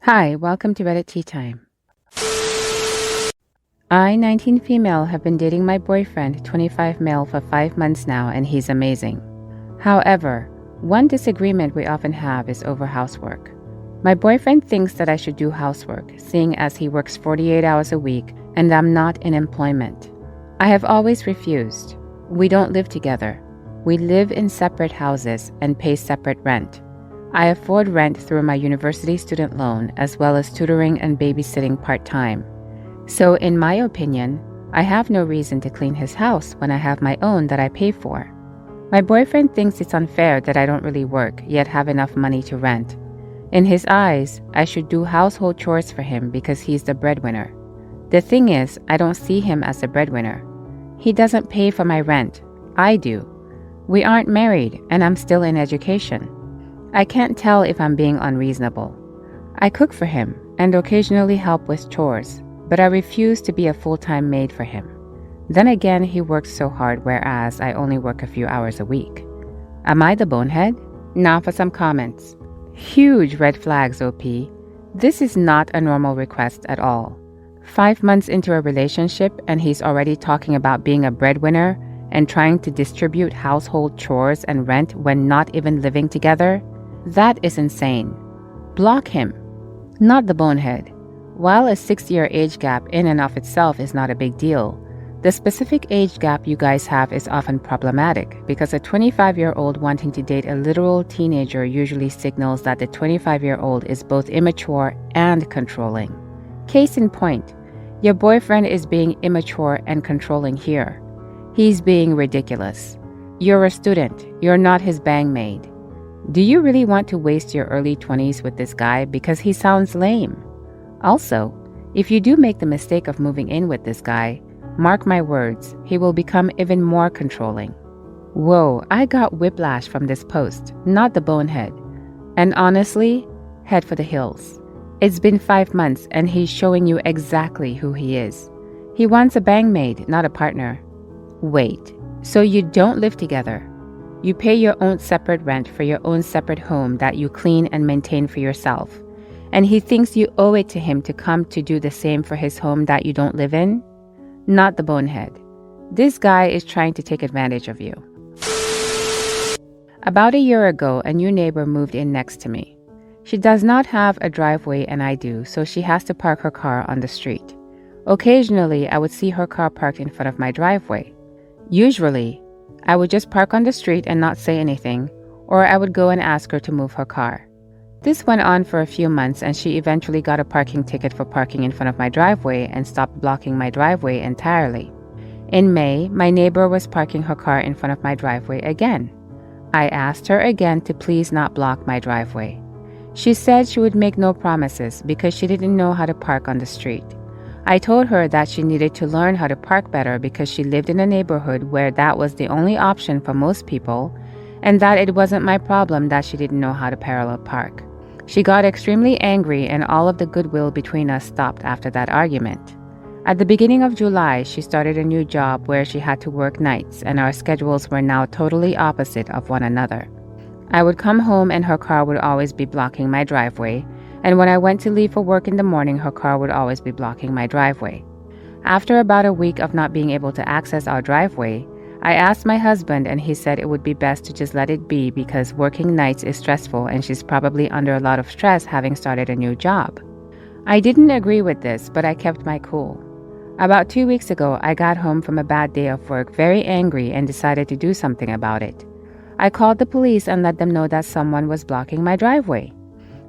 Hi, welcome to Reddit Tea Time. I, 19 female, have been dating my boyfriend, 25 male, for 5 months now, and he's amazing. However, one disagreement we often have is over housework. My boyfriend thinks that I should do housework, seeing as he works 48 hours a week and I'm not in employment. I have always refused. We don't live together. We live in separate houses and pay separate rent. I afford rent through my university student loan as well as tutoring and babysitting part-time. So in my opinion, I have no reason to clean his house when I have my own that I pay for. My boyfriend thinks it's unfair that I don't really work yet have enough money to rent. In his eyes, I should do household chores for him because he's the breadwinner. The thing is, I don't see him as the breadwinner. He doesn't pay for my rent. I do. We aren't married and I'm still in education. I can't tell if I'm being unreasonable. I cook for him and occasionally help with chores, but I refuse to be a full-time maid for him. Then again, he works so hard, whereas I only work a few hours a week. Am I the bonehead? Now for some comments. Huge red flags, OP. This is not a normal request at all. 5 months into a relationship and he's already talking about being a breadwinner and trying to distribute household chores and rent when not even living together? That is insane. Block him. Not the bonehead. While a 6-year age gap in and of itself is not a big deal, the specific age gap you guys have is often problematic because a 25-year-old wanting to date a literal teenager usually signals that the 25-year-old is both immature and controlling. Case in point, your boyfriend is being immature and controlling here. He's being ridiculous. You're a student. You're not his bang maid. Do you really want to waste your early 20s with this guy because he sounds lame? Also, if you do make the mistake of moving in with this guy, mark my words, he will become even more controlling. Whoa, I got whiplash from this post, not the bonehead. And honestly, head for the hills. It's been 5 months and he's showing you exactly who he is. He wants a bang maid, not a partner. Wait, so you don't live together? You pay your own separate rent for your own separate home that you clean and maintain for yourself. And he thinks you owe it to him to come to do the same for his home that you don't live in? Not the bonehead. This guy is trying to take advantage of you. About a year ago, a new neighbor moved in next to me. She does not have a driveway and I do, so she has to park her car on the street. Occasionally, I would see her car parked in front of my driveway. Usually, I would just park on the street and not say anything, or I would go and ask her to move her car. This went on for a few months and she eventually got a parking ticket for parking in front of my driveway and stopped blocking my driveway entirely. In May, my neighbor was parking her car in front of my driveway again. I asked her again to please not block my driveway. She said she would make no promises because she didn't know how to park on the street. I told her that she needed to learn how to park better because she lived in a neighborhood where that was the only option for most people, and that it wasn't my problem that she didn't know how to parallel park. She got extremely angry and all of the goodwill between us stopped after that argument. At the beginning of July, she started a new job where she had to work nights and our schedules were now totally opposite of one another. I would come home and her car would always be blocking my driveway, and when I went to leave for work in the morning, her car would always be blocking my driveway. After about a week of not being able to access our driveway, I asked my husband and he said it would be best to just let it be because working nights is stressful and she's probably under a lot of stress having started a new job. I didn't agree with this, but I kept my cool. About 2 weeks ago, I got home from a bad day of work very angry and decided to do something about it. I called the police and let them know that someone was blocking my driveway.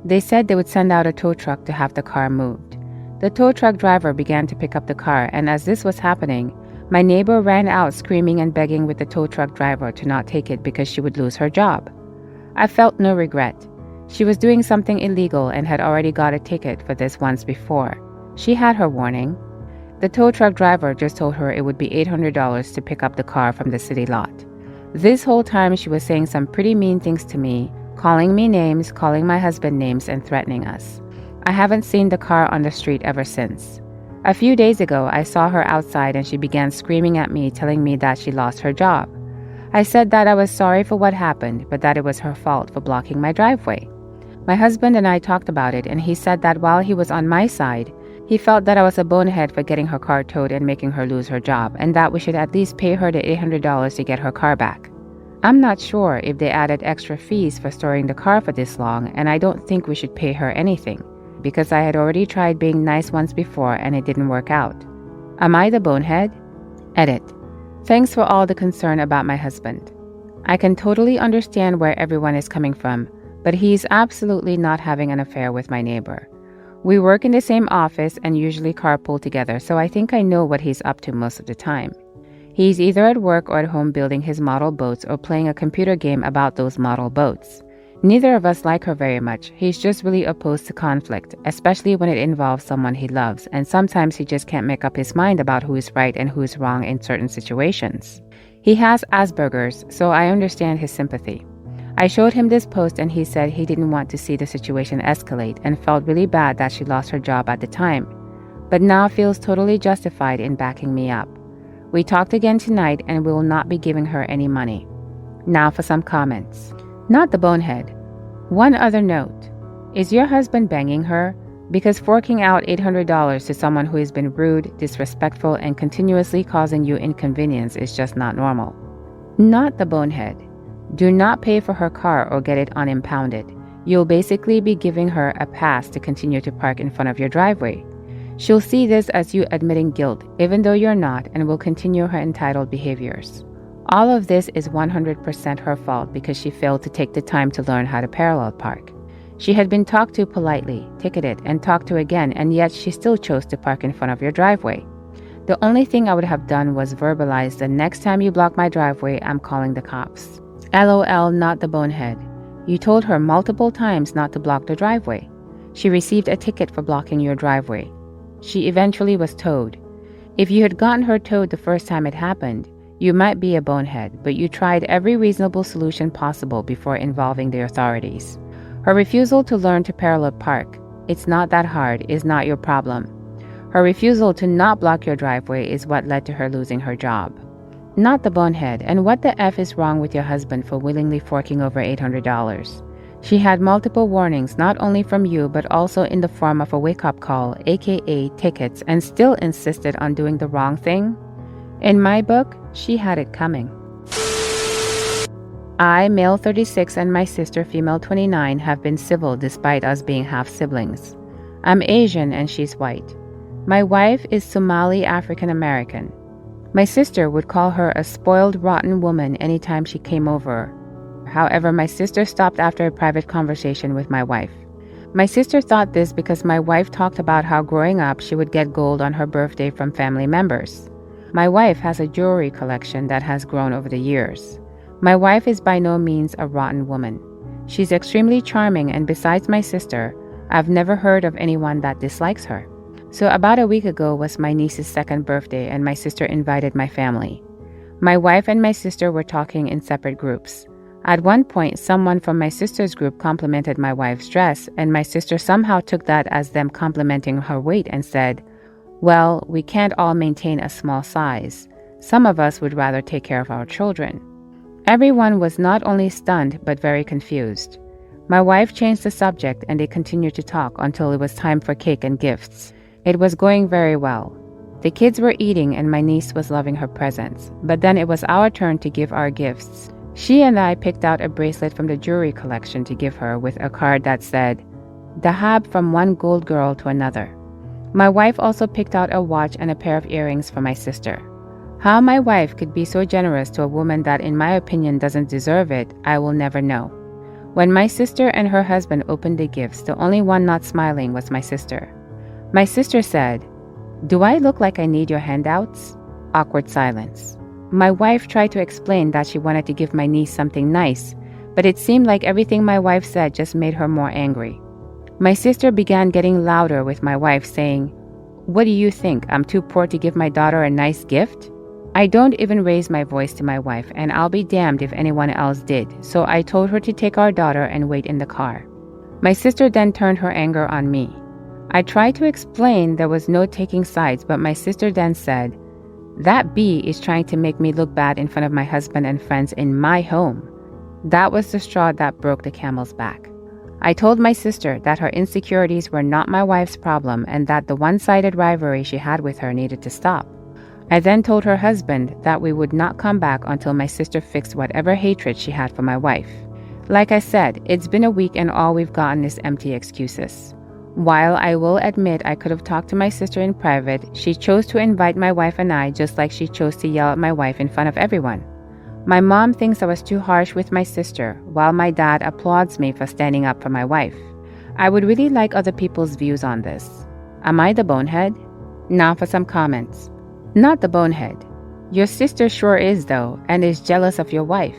They said they would send out a tow truck to have the car moved. The tow truck driver began to pick up the car, and as this was happening, my neighbor ran out screaming and begging with the tow truck driver to not take it because she would lose her job. I felt no regret. She was doing something illegal and had already got a ticket for this once before. She had her warning. The tow truck driver just told her it would be $800 to pick up the car from the city lot. This whole time she was saying some pretty mean things to me, calling me names, calling my husband names, and threatening us. I haven't seen the car on the street ever since. A few days ago, I saw her outside and she began screaming at me, telling me that she lost her job. I said that I was sorry for what happened, but that it was her fault for blocking my driveway. My husband and I talked about it, and he said that while he was on my side, he felt that I was a bonehead for getting her car towed and making her lose her job, and that we should at least pay her the $800 to get her car back. I'm not sure if they added extra fees for storing the car for this long, and I don't think we should pay her anything, because I had already tried being nice once before and it didn't work out. Am I the bonehead? Edit. Thanks for all the concern about my husband. I can totally understand where everyone is coming from, but he's absolutely not having an affair with my neighbor. We work in the same office and usually carpool together, so I think I know what he's up to most of the time. He's either at work or at home building his model boats or playing a computer game about those model boats. Neither of us like her very much. He's just really opposed to conflict, especially when it involves someone he loves, and sometimes he just can't make up his mind about who is right and who is wrong in certain situations. He has Asperger's, so I understand his sympathy. I showed him this post and he said he didn't want to see the situation escalate and felt really bad that she lost her job at the time, but now feels totally justified in backing me up. We talked again tonight and we will not be giving her any money. Now for some comments. Not the bonehead. One other note. Is your husband banging her? Because forking out $800 to someone who has been rude, disrespectful, and continuously causing you inconvenience is just not normal. Not the bonehead. Do not pay for her car or get it unimpounded. You'll basically be giving her a pass to continue to park in front of your driveway. She'll see this as you admitting guilt, even though you're not, and will continue her entitled behaviors. All of this is 100% her fault because she failed to take the time to learn how to parallel park. She had been talked to politely, ticketed, and talked to again, and yet she still chose to park in front of your driveway. The only thing I would have done was verbalize the next time you block my driveway, I'm calling the cops. LOL, not the bonehead. You told her multiple times not to block the driveway. She received a ticket for blocking your driveway. She eventually was towed. If you had gotten her towed the first time it happened, you might be a bonehead, but you tried every reasonable solution possible before involving the authorities. Her refusal to learn to parallel park, it's not that hard, is not your problem. Her refusal to not block your driveway is what led to her losing her job. Not the bonehead, and what the F is wrong with your husband for willingly forking over $800? She had multiple warnings not only from you but also in the form of a wake-up call, aka tickets, and still insisted on doing the wrong thing? In my book, she had it coming. I, male 36, and my sister, female 29, have been civil despite us being half-siblings. I'm Asian and she's white. My wife is Somali African American. My sister would call her a spoiled, rotten woman anytime she came over. However, my sister stopped after a private conversation with my wife. My sister thought this because my wife talked about how growing up she would get gold on her birthday from family members. My wife has a jewelry collection that has grown over the years. My wife is by no means a rotten woman. She's extremely charming, and besides my sister, I've never heard of anyone that dislikes her. So about a week ago was my niece's second birthday and my sister invited my family. My wife and my sister were talking in separate groups. At one point, someone from my sister's group complimented my wife's dress, and my sister somehow took that as them complimenting her weight and said, "Well, we can't all maintain a small size. Some of us would rather take care of our children." Everyone was not only stunned but very confused. My wife changed the subject and they continued to talk until it was time for cake and gifts. It was going very well. The kids were eating and my niece was loving her presents, but then it was our turn to give our gifts. She and I picked out a bracelet from the jewelry collection to give her with a card that said, "Dahab from one gold girl to another." My wife also picked out a watch and a pair of earrings for my sister. How my wife could be so generous to a woman that in my opinion doesn't deserve it, I will never know. When my sister and her husband opened the gifts, the only one not smiling was my sister. My sister said, "Do I look like I need your handouts?" Awkward silence. My wife tried to explain that she wanted to give my niece something nice, but it seemed like everything my wife said just made her more angry. My sister began getting louder with my wife saying, "What do you think? I'm too poor to give my daughter a nice gift?" I don't even raise my voice to my wife, and I'll be damned if anyone else did, so I told her to take our daughter and wait in the car. My sister then turned her anger on me. I tried to explain there was no taking sides, but my sister then said, "That bee is trying to make me look bad in front of my husband and friends in my home." That was the straw that broke the camel's back. I told my sister that her insecurities were not my wife's problem and that the one-sided rivalry she had with her needed to stop. I then told her husband that we would not come back until my sister fixed whatever hatred she had for my wife. Like I said, it's been a week and all we've gotten is empty excuses. While I will admit I could have talked to my sister in private, she chose to invite my wife and I just like she chose to yell at my wife in front of everyone. My mom thinks I was too harsh with my sister, while my dad applauds me for standing up for my wife. I would really like other people's views on this. Am I the bonehead? Now for some comments. Not the bonehead. Your sister sure is though, and is jealous of your wife.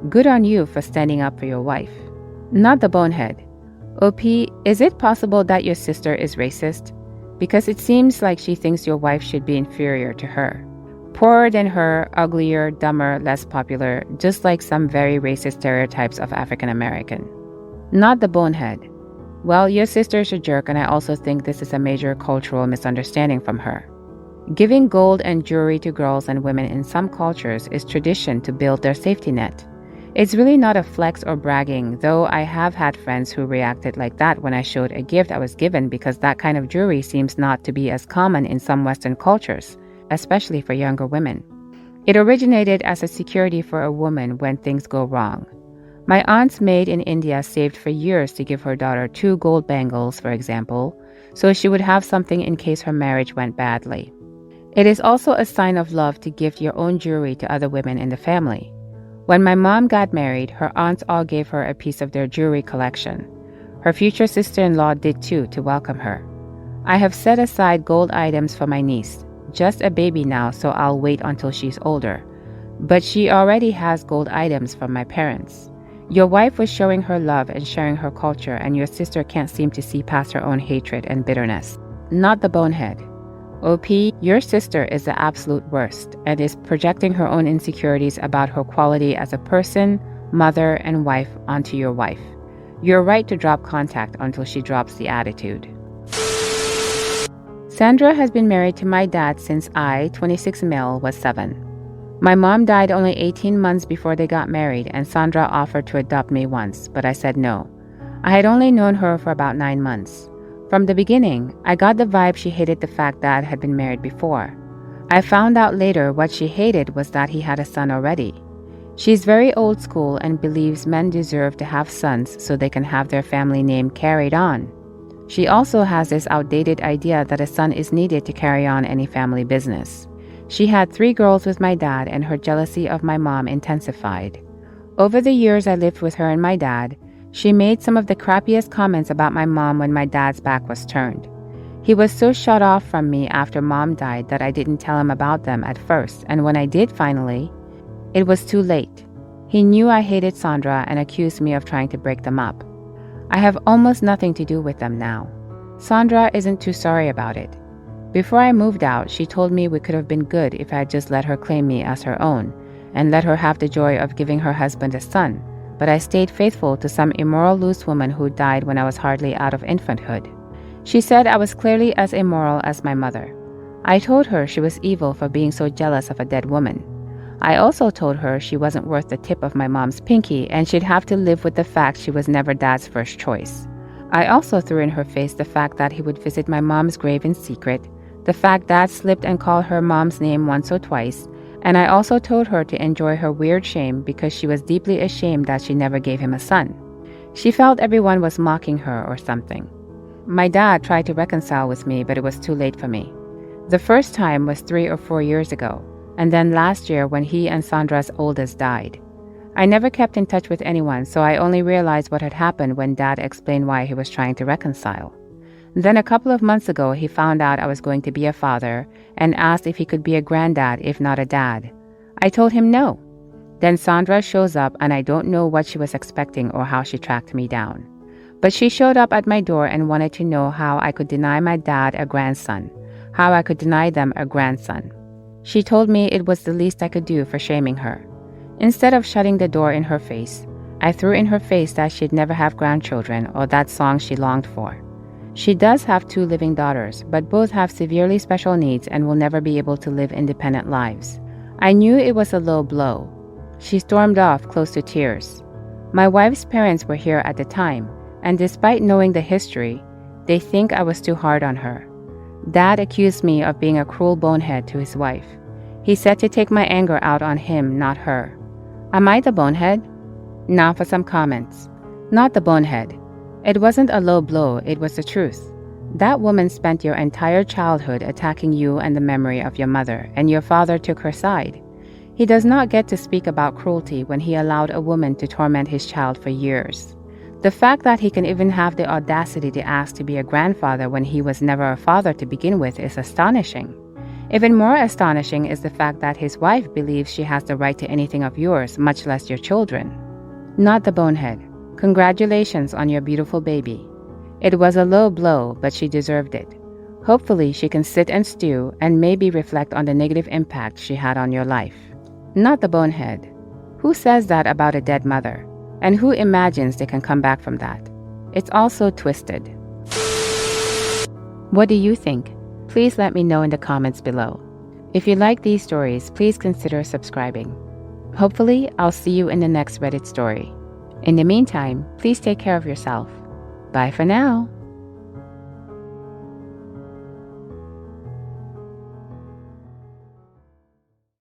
Good on you for standing up for your wife. Not the bonehead. OP, is it possible that your sister is racist? Because it seems like she thinks your wife should be inferior to her. Poorer than her, uglier, dumber, less popular, just like some very racist stereotypes of African American. Not the bonehead. Well, your sister is a jerk, and I also think this is a major cultural misunderstanding from her. Giving gold and jewelry to girls and women in some cultures is tradition to build their safety net. It's really not a flex or bragging, though I have had friends who reacted like that when I showed a gift I was given because that kind of jewelry seems not to be as common in some Western cultures, especially for younger women. It originated as a security for a woman when things go wrong. My aunt's maid in India saved for years to give her daughter 2 gold bangles, for example, so she would have something in case her marriage went badly. It is also a sign of love to gift your own jewelry to other women in the family. When my mom got married, her aunts all gave her a piece of their jewelry collection. Her future sister-in-law did too to welcome her. I have set aside gold items for my niece. Just a baby now, so I'll wait until she's older. But she already has gold items from my parents. Your wife was showing her love and sharing her culture, and your sister can't seem to see past her own hatred and bitterness. Not the bonehead. OP, your sister is the absolute worst and is projecting her own insecurities about her quality as a person, mother, and wife onto your wife. You're right to drop contact until she drops the attitude. Sandra has been married to my dad since I, 26 male, was 7. My mom died only 18 months before they got married, and Sandra offered to adopt me once, but I said no. I had only known her for about 9 months. From the beginning, I got the vibe she hated the fact Dad had been married before. I found out later what she hated was that he had a son already. She's very old school and believes men deserve to have sons so they can have their family name carried on. She also has this outdated idea that a son is needed to carry on any family business. She had 3 girls with my dad, and her jealousy of my mom intensified. Over the years I lived with her and my dad, she made some of the crappiest comments about my mom when my dad's back was turned. He was so shut off from me after Mom died that I didn't tell him about them at first, and when I did finally, it was too late. He knew I hated Sandra and accused me of trying to break them up. I have almost nothing to do with them now. Sandra isn't too sorry about it. Before I moved out, she told me we could have been good if I had just let her claim me as her own, and let her have the joy of giving her husband a son. But I stayed faithful to some immoral loose woman who died when I was hardly out of infanthood. She said I was clearly as immoral as my mother. I told her she was evil for being so jealous of a dead woman. I also told her she wasn't worth the tip of my mom's pinky and she'd have to live with the fact she was never Dad's first choice. I also threw in her face the fact that he would visit my mom's grave in secret, the fact Dad slipped and called her mom's name once or twice, and I also told her to enjoy her weird shame because she was deeply ashamed that she never gave him a son. She felt everyone was mocking her or something. My dad tried to reconcile with me, but it was too late for me. The first time was 3 or 4 years ago, and then last year when he and Sandra's oldest died. I never kept in touch with anyone, so I only realized what had happened when Dad explained why he was trying to reconcile. Then a couple of months ago, he found out I was going to be a father and asked if he could be a granddad if not a dad. I told him no. Then Sandra shows up and I don't know what she was expecting or how she tracked me down. But she showed up at my door and wanted to know how I could deny my dad a grandson, how I could deny them a grandson. She told me it was the least I could do for shaming her. Instead of shutting the door in her face, I threw in her face that she'd never have grandchildren or that song she longed for. She does have 2 living daughters, but both have severely special needs and will never be able to live independent lives. I knew it was a low blow. She stormed off close to tears. My wife's parents were here at the time. And despite knowing the history, they think I was too hard on her. Dad accused me of being a cruel bonehead to his wife. He said to take my anger out on him, not her. Am I the bonehead? Now for some comments. Not the bonehead. It wasn't a low blow, it was the truth. That woman spent your entire childhood attacking you and the memory of your mother, and your father took her side. He does not get to speak about cruelty when he allowed a woman to torment his child for years. The fact that he can even have the audacity to ask to be a grandfather when he was never a father to begin with is astonishing. Even more astonishing is the fact that his wife believes she has the right to anything of yours, much less your children. Not the bonehead. Congratulations on your beautiful baby. It was a low blow, but she deserved it. Hopefully she can sit and stew and maybe reflect on the negative impact she had on your life. Not the bonehead. Who says that about a dead mother? And who imagines they can come back from that? It's all so twisted. What do you think? Please let me know in the comments below. If you like these stories, please consider subscribing. Hopefully, I'll see you in the next Reddit story. In the meantime, please take care of yourself. Bye for now.